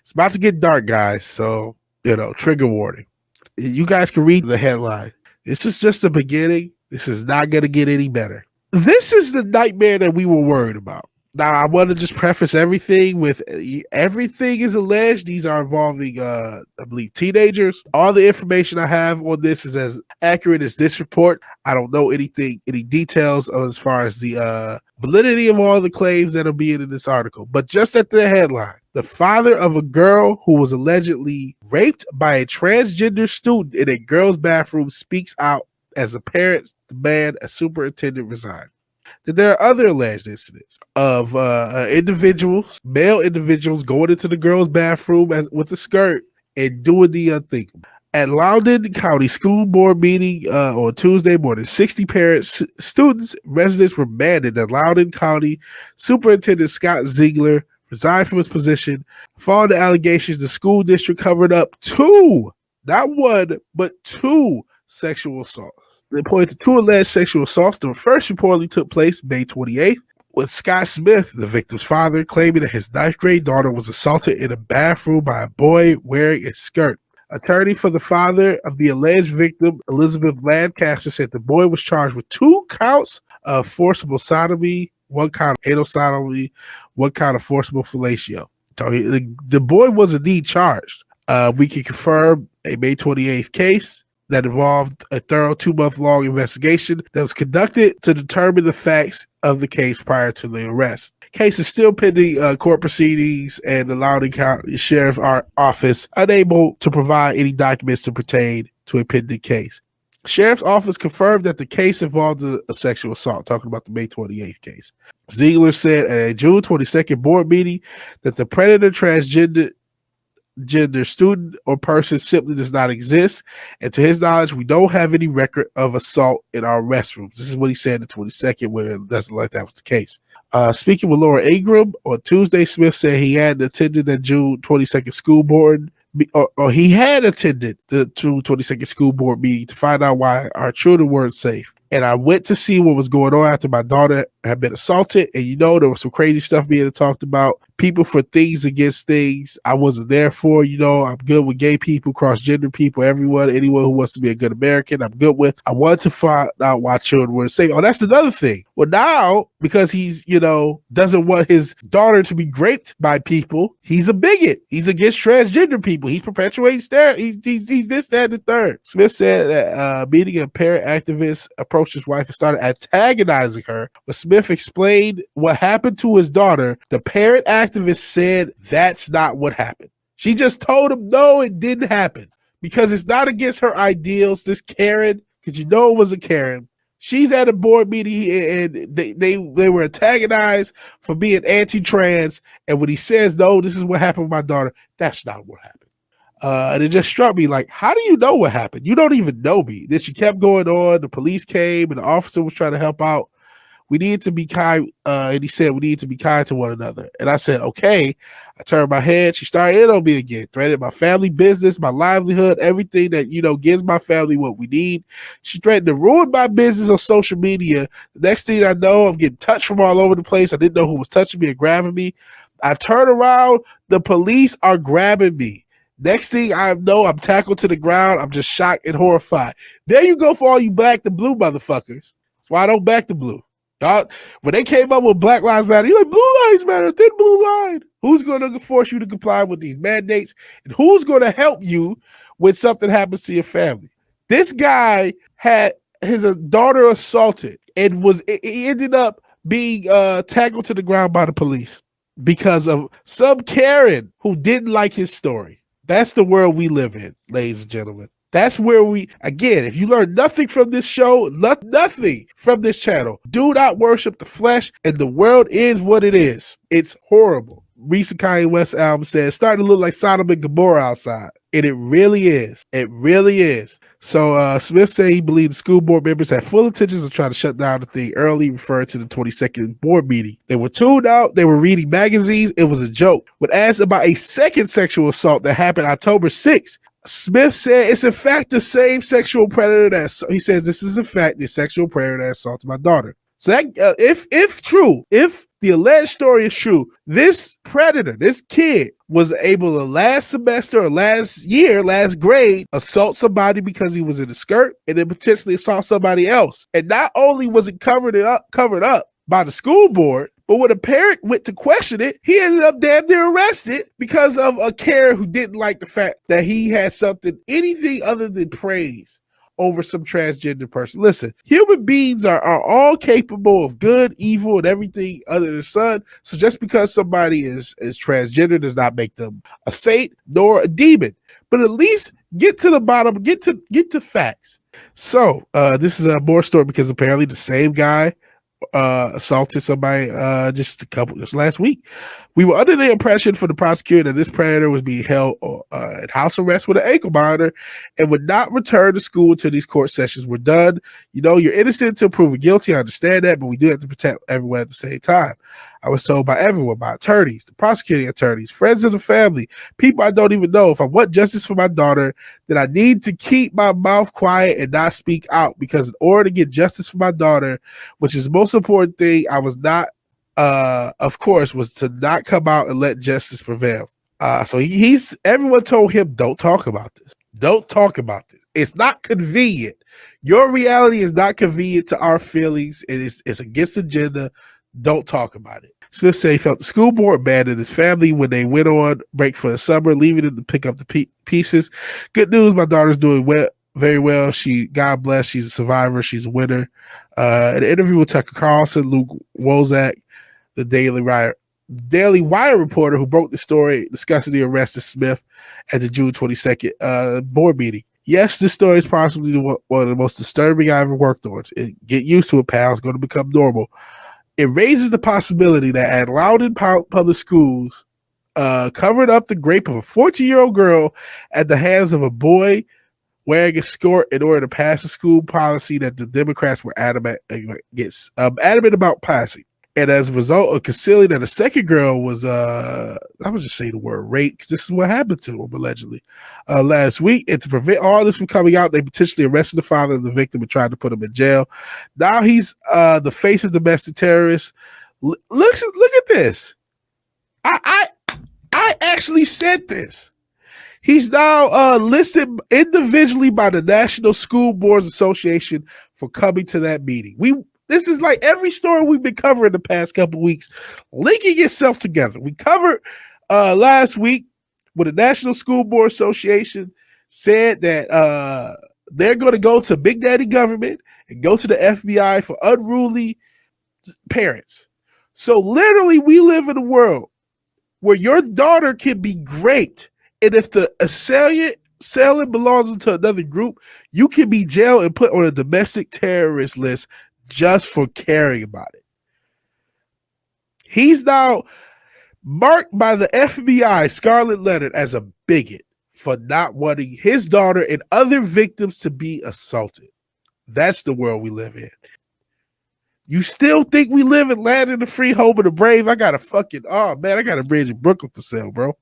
It's about to get dark, guys. So, trigger warning. You guys can read the headline. This is just the beginning. This is not going to get any better. This is the nightmare that we were worried about. Now, I want to just preface everything with everything is alleged. These are involving, I believe, teenagers. All the information I have on this is as accurate as this report. I don't know any details as far as the validity of all the claims that are being in this article. But just at the headline, the father of a girl who was allegedly raped by a transgender student in a girl's bathroom speaks out as the parents demand a superintendent resign. That there are other alleged incidents of male individuals going into the girl's bathroom with a skirt and doing the unthinkable. At Loundon County School Board meeting on Tuesday morning, 60 parents, students, residents were demanded that Loundon County Superintendent Scott Ziegler resign from his position following the allegations the school district covered up two, not one, but two sexual assaults. They pointed to two alleged sexual assaults. The first reportedly took place May 28th, with Scott Smith, the victim's father, claiming that his 9th grade daughter was assaulted in a bathroom by a boy wearing a skirt. Attorney for the father of the alleged victim, Elizabeth Lancaster, said the boy was charged with 2 counts of forcible sodomy, 1 count of anal sodomy, 1 count of forcible fellatio. So the boy was indeed charged. We can confirm a May 28th case that involved a thorough 2-month-long investigation that was conducted to determine the facts of the case prior to the arrest. Case is still pending court proceedings, and the Loundon County Sheriff's Office unable to provide any documents to pertain to a pending case. Sheriff's Office confirmed that the case involved a sexual assault, talking about the May 28th case. Ziegler said at a June 22nd board meeting that the predator transgender student or person simply does not exist, and to his knowledge, we don't have any record of assault in our restrooms. This is what he said the 22nd, where it doesn't like that was the case. Speaking with Laura Ingram on Tuesday, Smith said he had attended the June 22nd school board, or he had attended the June 22nd school board meeting to find out why our children weren't safe. And I went to see what was going on after my daughter had been assaulted. And, there was some crazy stuff being talked about. People for things against things I wasn't there for. I'm good with gay people, cross-gender people, anyone who wants to be a good American, I'm good with. I wanted to find out why children were safe. Oh, that's another thing. Well, now, because he's, doesn't want his daughter to be raped by people, he's a bigot. He's against transgender people. He's perpetuating he's this, that, and the third. Smith said that meeting a parent activist approached his wife and started antagonizing her. But Smith explained what happened to his daughter. The parent activist said that's not what happened. She just told him, no, it didn't happen. Because it's not against her ideals, this Karen, because it was a Karen. She's at a board meeting and they were antagonized for being anti-trans. And when he says, no, this is what happened with my daughter, that's not what happened. And it just struck me like, how do you know what happened? You don't even know me. Then she kept going on. The police came and the officer was trying to help out. We need to be kind. And he said, we need to be kind to one another. And I said, okay. I turned my head. She started in on me again, threatened my family business, my livelihood, everything that, gives my family what we need. She threatened to ruin my business on social media. The next thing I know, I'm getting touched from all over the place. I didn't know who was touching me and grabbing me. I turn around. The police are grabbing me. Next thing I know, I'm tackled to the ground. I'm just shocked and horrified. There you go for all you black and blue motherfuckers. That's why I don't back the blue. When they came up with Black Lives Matter, you're like, Blue Lives Matter, thin blue line. Who's going to force you to comply with these mandates? And who's going to help you when something happens to your family? This guy had his daughter assaulted and he ended up being tackled to the ground by the police because of some Karen who didn't like his story. That's the world we live in, ladies and gentlemen. That's where again, if you learn nothing from this show, nothing from this channel, do not worship the flesh, and the world is what it is. It's horrible. Recent Kanye West album says, starting to look like Sodom and Gomorrah outside. And it really is. It really is. So Smith said he believed the school board members had full intentions of trying to shut down the thing early, referring to the 22nd board meeting. They were tuned out. They were reading magazines. It was a joke. When asked about a second sexual assault that happened October 6th, Smith said, it's in fact the same sexual predator he says, this is in fact the sexual predator that assaulted my daughter. So that if true, if the alleged story is true, this predator, this kid, was able to last semester or last year, last grade, assault somebody because he was in a skirt, and then potentially assault somebody else. And not only was it covered up by the school board, but when a parent went to question it, he ended up damn near arrested because of a carer who didn't like the fact that he had something, anything other than praise over some transgender person. Listen, human beings are all capable of good, evil, and everything under the sun. So just because somebody is transgender does not make them a saint nor a demon. But at least get to the bottom, get to facts. So this is a more story because apparently the same guy assaulted somebody just last week. We were under the impression from the prosecutor that this predator was being held at house arrest with an ankle monitor and would not return to school until these court sessions were done. You know, you're innocent until proven guilty. I understand that, but we do have to protect everyone at the same time. I was told by everyone, by attorneys, the prosecuting attorneys, friends of the family, people I don't even know, if I want justice for my daughter, then I need to keep my mouth quiet and not speak out, because in order to get justice for my daughter, which is the most important thing, I was not, of course, was to not come out and let justice prevail. So everyone told him, don't talk about this. Don't talk about this. It's not convenient. Your reality is not convenient to our feelings. It's against the agenda. Don't talk about it. Smith said he felt the school board abandoned his family when they went on break for the summer, leaving him to pick up the pieces. Good news, my daughter's doing well, very well. God bless, she's a survivor. She's a winner. An interview with Tucker Carlson, Luke Wozak, the Daily Wire reporter who broke the story discussing the arrest of Smith at the June 22nd board meeting. Yes, this story is possibly one of the most disturbing I ever worked on. Get used to it, pal. It's going to become normal. It raises the possibility that at Loundon Public Schools, covered up the rape of a 14-year-old girl at the hands of a boy wearing a skirt in order to pass a school policy that the Democrats were adamant about passing. And as a result of concealing that a second girl was, I would just say the word rape, because this is what happened to him allegedly last week. And to prevent all this from coming out, they potentially arrested the father of the victim and tried to put him in jail. Now he's the face of domestic terrorists. Look at this. I actually said this. He's now listed individually by the National School Boards Association for coming to that meeting. This is like every story we've been covering the past couple weeks, linking itself together. We covered last week when the National School Board Association said that they're going to go to Big Daddy government and go to the FBI for unruly parents. So literally, we live in a world where your daughter can be raped, and if the assailant belongs to another group, you can be jailed and put on a domestic terrorist list just for caring about it. He's now marked by the FBI, Scarlett Leonard, as a bigot for not wanting his daughter and other victims to be assaulted. That's the world we live in. You still think we live in land of the free, home of the brave? I got a bridge in Brooklyn for sale, bro.